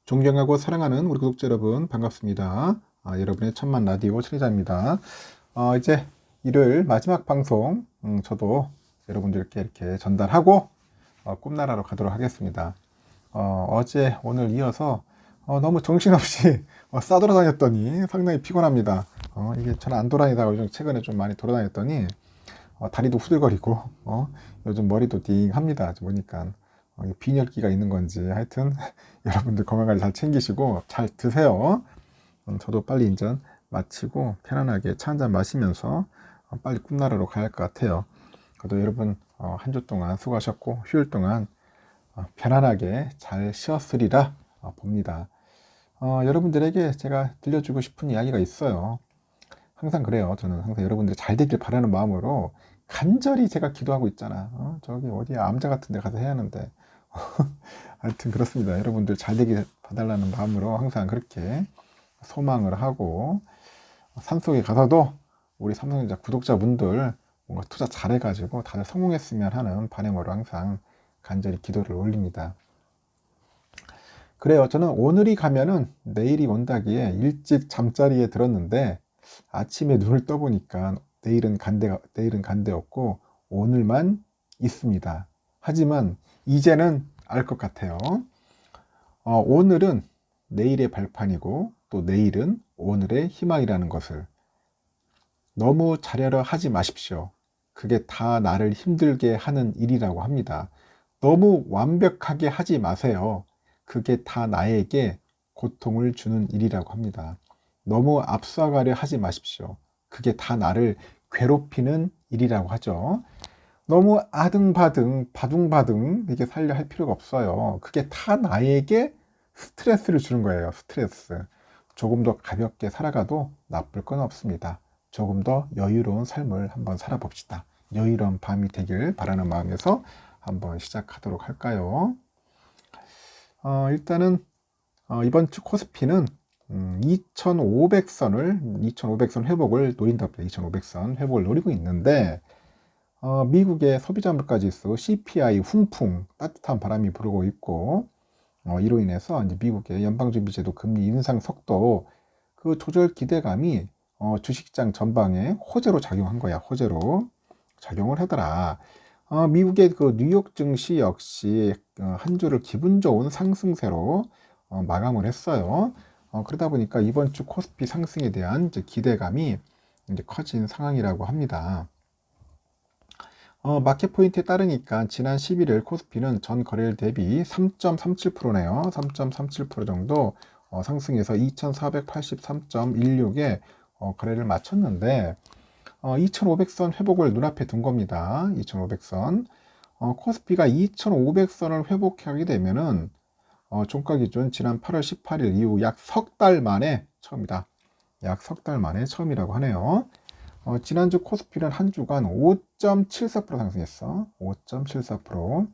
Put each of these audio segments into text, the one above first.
존경하고 사랑하는 우리 구독자 여러분 반갑습니다. 여러분의 천만 라디오 천리자입니다. 이제 일요일 마지막 방송 저도 여러분들께 이렇게 전달하고 꿈나라로 가도록 하겠습니다. 어제 오늘 이어서 너무 정신없이 싸돌아다녔더니 상당히 피곤합니다. 이게 잘 안 돌아다니다가 요즘 최근에 좀 많이 돌아다녔더니 다리도 후들거리고 요즘 머리도 띵합니다. 보니까 빈혈기가 있는 건지 하여튼 여러분들 건강관리 잘 챙기시고 잘 드세요. 저도 빨리 인전 마치고 편안하게 차 한잔 마시면서 빨리 꿈나라로 가야 할 것 같아요. 그래도 여러분 한 주 동안 수고하셨고 휴일 동안 편안하게 잘 쉬었으리라 봅니다. 여러분들에게 제가 들려주고 싶은 이야기가 있어요. 항상 그래요. 저는 항상 여러분들이 잘 되길 바라는 마음으로 간절히 제가 기도하고 있잖아. 저기 어디야 암자 같은 데 가서 해야 하는데 하여튼 그렇습니다. 여러분들 잘 되길 봐달라는 마음으로 항상 그렇게 소망을 하고 산속에 가서도 우리 삼성전자 구독자분들 뭔가 투자 잘해가지고 다들 성공했으면 하는 바람으로 항상 간절히 기도를 올립니다. 그래요. 저는 오늘이 가면은 내일이 온다기에 일찍 잠자리에 들었는데 아침에 눈을 떠보니까 내일은 간대 없고 오늘만 있습니다. 하지만 이제는 알 것 같아요. 오늘은 내일의 발판이고 또 내일은 오늘의 희망이라는 것을 너무 잘하려 하지 마십시오. 그게 다 나를 힘들게 하는 일이라고 합니다. 너무 완벽하게 하지 마세요. 그게 다 나에게 고통을 주는 일이라고 합니다. 너무 앞서가려 하지 마십시오. 그게 다 나를 괴롭히는 일이라고 하죠. 너무 아등바등, 바둥바둥 이게 살려 할 필요가 없어요. 그게 다 나에게 스트레스를 주는 거예요. 스트레스. 조금 더 가볍게 살아가도 나쁠 건 없습니다. 조금 더 여유로운 삶을 한번 살아봅시다. 여유로운 밤이 되길 바라는 마음에서 한번 시작하도록 할까요? 일단은 이번 주 코스피는 2500선 회복을 노린답니다. 2500선 회복을 노리고 있는데 미국의 소비자 물가지수 CPI 훈풍 따뜻한 바람이 불고 있고 이로 인해서 이제 미국의 연방준비제도 금리 인상 속도 그 조절 기대감이 주식시장 전방에 호재로 작용한 거야. 호재로 작용을 하더라. 미국의 그 뉴욕 증시 역시 한 주를 기분 좋은 상승세로 마감을 했어요. 그러다 보니까 이번 주 코스피 상승에 대한 이제 기대감이 이제 커진 상황이라고 합니다. 마켓 포인트에 따르니까 지난 11일 코스피는 전 거래일 대비 3.37%네요. 3.37% 정도 상승해서 2483.16에 거래를 마쳤는데 2500선 회복을 눈앞에 둔 겁니다. 2500선. 코스피가 2500선을 회복하게 되면은 종가 기준 지난 8월 18일 이후 약 석 달 만에 처음이다. 약 석 달 만에 처음이라고 하네요. 지난주 코스피는 한 주간 5.74% 상승했어. 5.74%.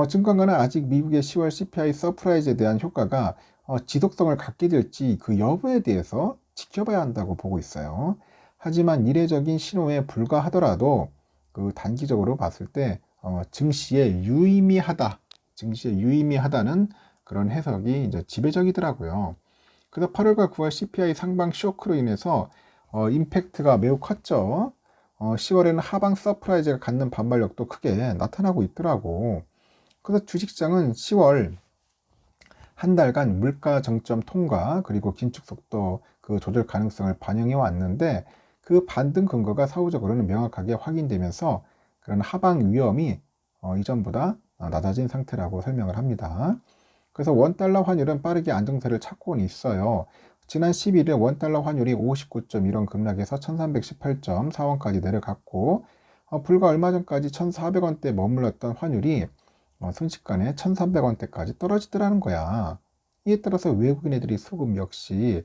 증권가는 아직 미국의 10월 CPI 서프라이즈에 대한 효과가 지속성을 갖게 될지 그 여부에 대해서 지켜봐야 한다고 보고 있어요. 하지만 이례적인 신호에 불과하더라도 그 단기적으로 봤을 때 증시에 유의미하다는 그런 해석이 이제 지배적이더라고요. 그래서 8월과 9월 CPI 상방 쇼크로 인해서 임팩트가 매우 컸죠. 10월에는 하방 서프라이즈가 갖는 반발력도 크게 나타나고 있더라고. 그래서 주식시장은 10월 한 달간 물가 정점 통과 그리고 긴축 속도 그 조절 가능성을 반영해 왔는데 그 반등 근거가 사후적으로는 명확하게 확인되면서 그런 하방 위험이 이전보다 낮아진 상태라고 설명을 합니다. 그래서 원달러 환율은 빠르게 안정세를 찾고는 있어요. 지난 11일 원달러 환율이 59.1원 급락해서 1318.4원까지 내려갔고 불과 얼마 전까지 1400원대 머물렀던 환율이 순식간에 1300원대까지 떨어지더라는 거야. 이에 따라서 외국인 애들이 수급 역시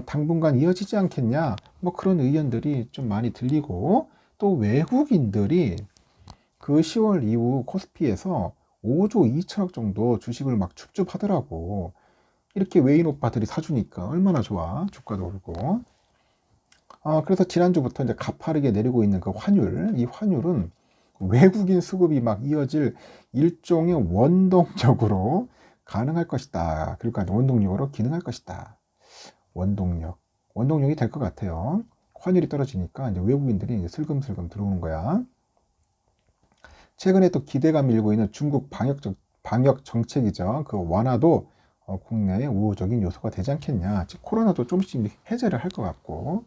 당분간 이어지지 않겠냐 뭐 그런 의견들이 좀 많이 들리고 또 외국인들이 그 10월 이후 코스피에서 5조 2천억 정도 주식을 막 줍줍하더라고. 이렇게 외인 오빠들이 사주니까 얼마나 좋아. 주가도 오르고. 그래서 지난주부터 이제 가파르게 내리고 있는 그 환율, 이 환율은 외국인 수급이 막 이어질 일종의 원동력으로 가능할 것이다. 그러니까 원동력으로 기능할 것이다. 원동력이 될 것 같아요. 환율이 떨어지니까 이제 외국인들이 이제 슬금슬금 들어오는 거야. 최근에 또 기대감이 일고 있는 중국 방역 정책이죠. 그 완화도 국내의 우호적인 요소가 되지 않겠냐. 즉 코로나도 조금씩 해제를 할 것 같고,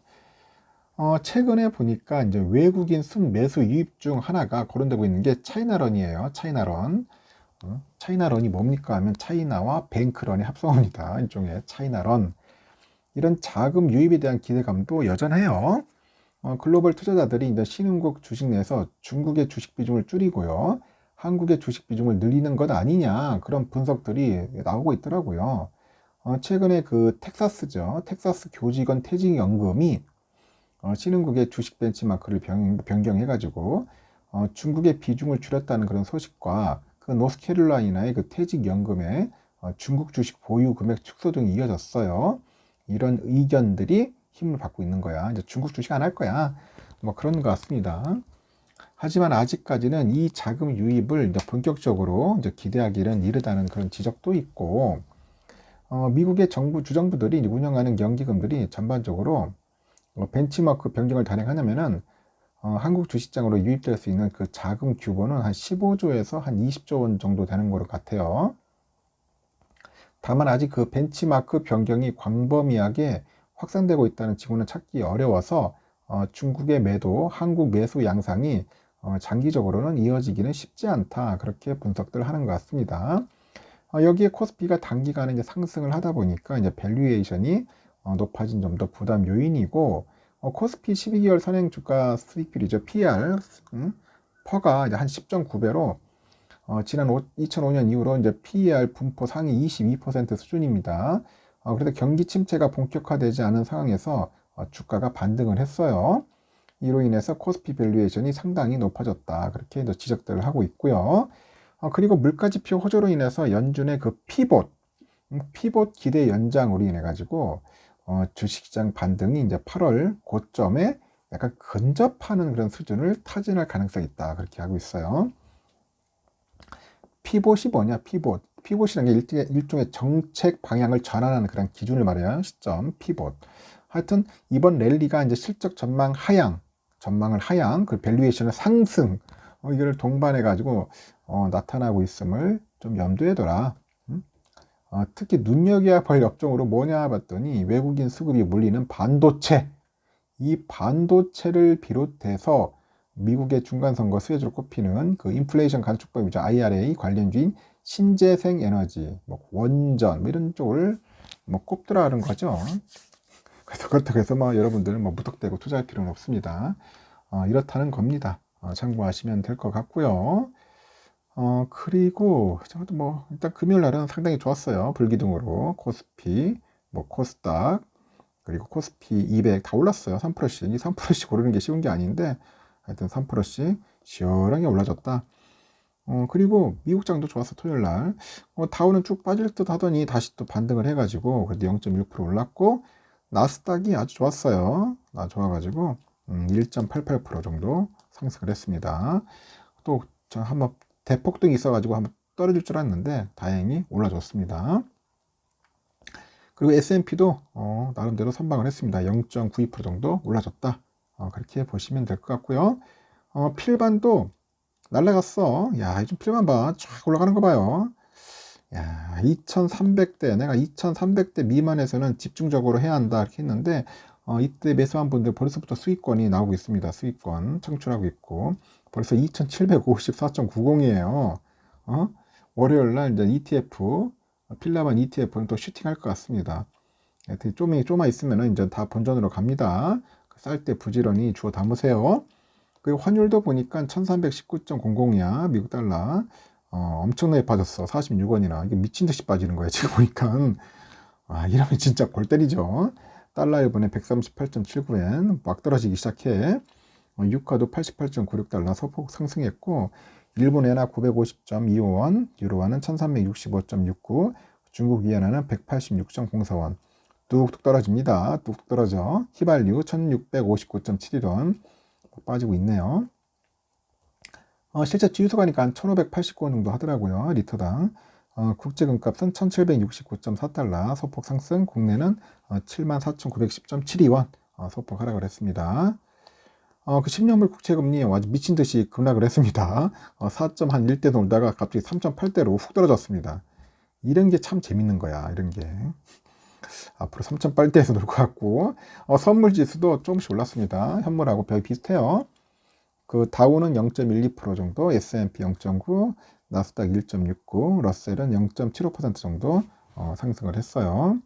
최근에 보니까 이제 외국인 순매수 유입 중 하나가 거론되고 있는 게 차이나런이에요. 차이나런. 차이나런이 뭡니까 하면 차이나와 뱅크런의 합성어입니다. 일종의 차이나런. 이런 자금 유입에 대한 기대감도 여전해요. 글로벌 투자자들이 이제 신흥국 주식 내에서 중국의 주식 비중을 줄이고요. 한국의 주식 비중을 늘리는 것 아니냐. 그런 분석들이 나오고 있더라고요. 최근에 그 텍사스죠. 텍사스 교직원 퇴직연금이 신흥국의 주식 벤치마크를 변경해가지고 중국의 비중을 줄였다는 그런 소식과 그 노스캐롤라이나의 그 퇴직연금의 중국 주식 보유 금액 축소 등이 이어졌어요. 이런 의견들이 힘을 받고 있는 거야. 이제 중국 주식 안 할 거야. 뭐 그런 것 같습니다. 하지만 아직까지는 이 자금 유입을 이제 본격적으로 이제 기대하기는 이르다는 그런 지적도 있고, 미국의 주정부들이 운영하는 연기금들이 전반적으로 벤치마크 변경을 단행하냐면은 한국 주식장으로 유입될 수 있는 그 자금 규모는 한 15조에서 한 20조 원 정도 되는 것 같아요. 다만 아직 그 벤치마크 변경이 광범위하게 확산되고 있다는 징후는 찾기 어려워서 중국의 매도, 한국 매수 양상이 장기적으로는 이어지기는 쉽지 않다. 그렇게 분석들 하는 것 같습니다. 여기에 코스피가 단기간에 이제 상승을 하다 보니까 이제 밸류에이션이 높아진 점도 부담 요인이고, 코스피 12개월 선행 주가 수익률이죠. PR, 퍼가 이제 한 10.9배로 지난 2005년 이후로 이제 PER 분포 상위 22% 수준입니다. 그래서 경기 침체가 본격화되지 않은 상황에서 주가가 반등을 했어요. 이로 인해서 코스피 밸류에이션이 상당히 높아졌다. 그렇게 지적들을 하고 있고요. 그리고 물가지표 호조로 인해서 연준의 그 피봇 기대 연장으로 인해 가지고 주식시장 반등이 이제 8월 고점에 약간 근접하는 그런 수준을 타진할 가능성이 있다. 그렇게 하고 있어요. 피봇이 뭐냐? 피봇이라는 게 일종의 정책 방향을 전환하는 그런 기준을 말해요. 시점 피봇. 하여튼 이번 랠리가 이제 실적 전망을 하향, 그 밸류에이션을 상승, 이걸 동반해 가지고 나타나고 있음을 좀 염두에 둬라. 특히 눈여겨야 볼 업종으로 뭐냐 봤더니 외국인 수급이 몰리는 반도체. 이 반도체를 비롯해서 미국의 중간선거 수혜주로 꼽히는 그 인플레이션 감축법이죠. IRA 관련주인 신재생 에너지, 뭐 원전, 뭐 이런 쪽을 뭐 꼽더라는 거죠. 그래서 그렇다고 해서 뭐 여러분들은 뭐 무턱대고 투자할 필요는 없습니다. 이렇다는 겁니다. 참고하시면 될 것 같고요. 그리고 저도 뭐 일단 금요일 날은 상당히 좋았어요. 불기둥으로 코스피, 뭐 코스닥, 그리고 코스피 200 다 올랐어요. 3%씩. 이 3%씩 오르는 게 쉬운 게 아닌데 하여튼 3%씩 시원하게 올라졌다. 그리고 미국장도 좋았어. 토요일 날. 다우는 쭉 빠질 듯 하더니 다시 또 반등을 해가지고 그래도 0.1% 올랐고, 나스닥이 아주 좋았어요. 좋아가지고 1.88% 정도 상승을 했습니다. 또 저 한번 대폭등이 있어가지고 한번 떨어질 줄 알았는데 다행히 올라줬습니다. 그리고 S&P도 나름대로 선방을 했습니다. 0.92% 정도 올라줬다. 그렇게 보시면 될 것 같고요. 필반도 날라갔어. 야, 요즘 필반 봐. 쫙 올라가는 거 봐요. 야, 2300대, 내가 2300대 미만에서는 집중적으로 해야 한다. 이렇게 했는데, 이때 매수한 분들 벌써부터 수익권이 나오고 있습니다. 수익권 창출하고 있고, 벌써 2754.90이에요. 월요일 날 이제 ETF, 필라반 ETF는 또 슈팅할 것 같습니다. 좀만 있으면 이제 다 본전으로 갑니다. 쌀 때 부지런히 주워 담으세요. 그리고 환율도 보니까 1319.00이야. 미국 달러. 엄청나게 빠졌어. 46원이나. 이게 미친 듯이 빠지는 거야. 지금 보니까. 이러면 진짜 골 때리죠. 달러 1분에 138.79엔 막 떨어지기 시작해. 유가도 88.96달러 소폭 상승했고, 일본 엔화 950.25원, 유로화는 1365.69, 중국 위안화는 186.04원. 뚝뚝 떨어집니다. 뚝뚝 떨어져. 휘발유 1659.71원 빠지고 있네요. 실제 주유소 가니까 한 1589원 정도 하더라고요. 리터당. 국제금값은 1769.4달러 소폭 상승, 국내는 74,910.72원 소폭 하락을 했습니다. 그 10년물 국채금리 아주 미친 듯이 급락을 했습니다. 4.1대 놀다가 갑자기 3.8대로 훅 떨어졌습니다. 이런 게 참 재밌는 거야, 이런 게. 앞으로 3.8대에서 놀 것 같고, 선물 지수도 조금씩 올랐습니다. 현물하고 거의 비슷해요. 그 다우는 0.12% 정도, S&P 0.9, 나스닥 1.69, 러셀은 0.75% 정도 상승을 했어요.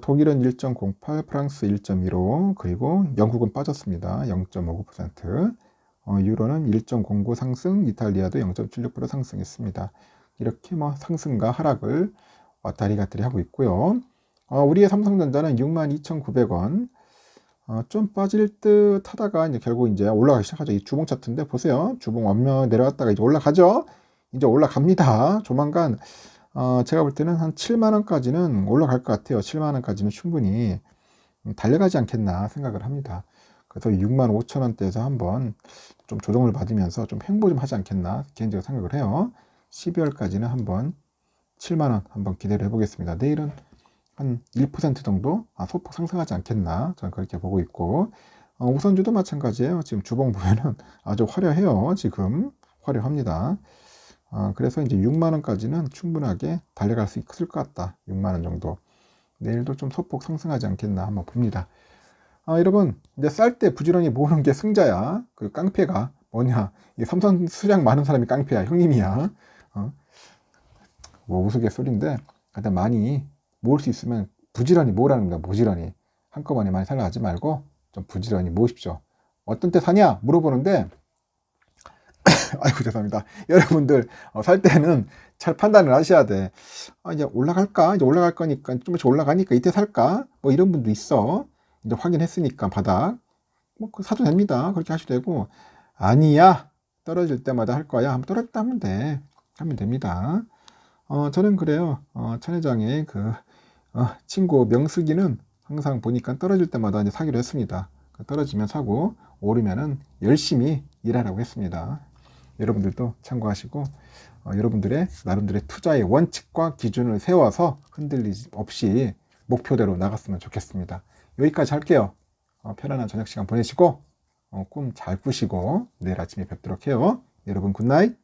독일은 1.08, 프랑스 1.15, 그리고 영국은 빠졌습니다. 0.59%. 유로는 1.09 상승, 이탈리아도 0.76% 상승했습니다. 이렇게 뭐 상승과 하락을 왔다리 갔다리 하고 있고요. 우리의 삼성전자는 62,900원. 좀 빠질 듯 하다가 이제 결국 이제 올라가기 시작하죠. 이 주봉 차트인데 보세요. 주봉 완면 내려갔다가 이제 올라가죠. 이제 올라갑니다. 조만간 제가 볼 때는 한 7만원까지는 올라갈 것 같아요. 7만원까지는 충분히 달려가지 않겠나 생각을 합니다. 그래서 65,000원대에서 한번 좀 조정을 받으면서 좀 횡보 좀 하지 않겠나 개인적으로 생각을 해요. 12월까지는 한번 7만원 한번 기대를 해보겠습니다. 내일은 한 1% 정도 소폭 상승하지 않겠나 저는 그렇게 보고 있고, 우선주도 마찬가지예요. 지금 주봉 보면은 아주 화려해요. 지금 화려합니다. 그래서 이제 6만원까지는 충분하게 달려갈 수 있을 것 같다. 6만원 정도. 내일도 좀 소폭 상승하지 않겠나 한번 봅니다. 여러분, 이제 쌀 때 부지런히 모으는 게 승자야. 그 깡패가 뭐냐. 이 삼선 수량 많은 사람이 깡패야. 형님이야. 뭐 우스갯소리인데, 일단 많이 모을 수 있으면 부지런히 모으라는 겁니다. 부지런히. 한꺼번에 많이 살라 하지 말고 좀 부지런히 모으십시오. 어떤 때 사냐? 물어보는데, 아이고 죄송합니다. 여러분들 살 때는 잘 판단을 하셔야 돼. 이제 올라갈까? 이제 올라갈 거니까 조금씩 올라가니까 이때 살까? 뭐 이런 분도 있어. 이제 확인했으니까 바닥 뭐 사도 됩니다. 그렇게 하셔도 되고, 아니야 떨어질 때마다 할 거야. 한번 떨어졌다 하면 돼. 하면 됩니다. 저는 그래요. 천 회장의 그 친구 명수기는 항상 보니까 떨어질 때마다 이제 사기로 했습니다. 떨어지면 사고 오르면은 열심히 일하라고 했습니다. 여러분들도 참고하시고 여러분들의 나름대로의 투자의 원칙과 기준을 세워서 흔들리지 없이 목표대로 나갔으면 좋겠습니다. 여기까지 할게요. 편안한 저녁 시간 보내시고 꿈 잘 꾸시고 내일 아침에 뵙도록 해요. 여러분 굿나잇.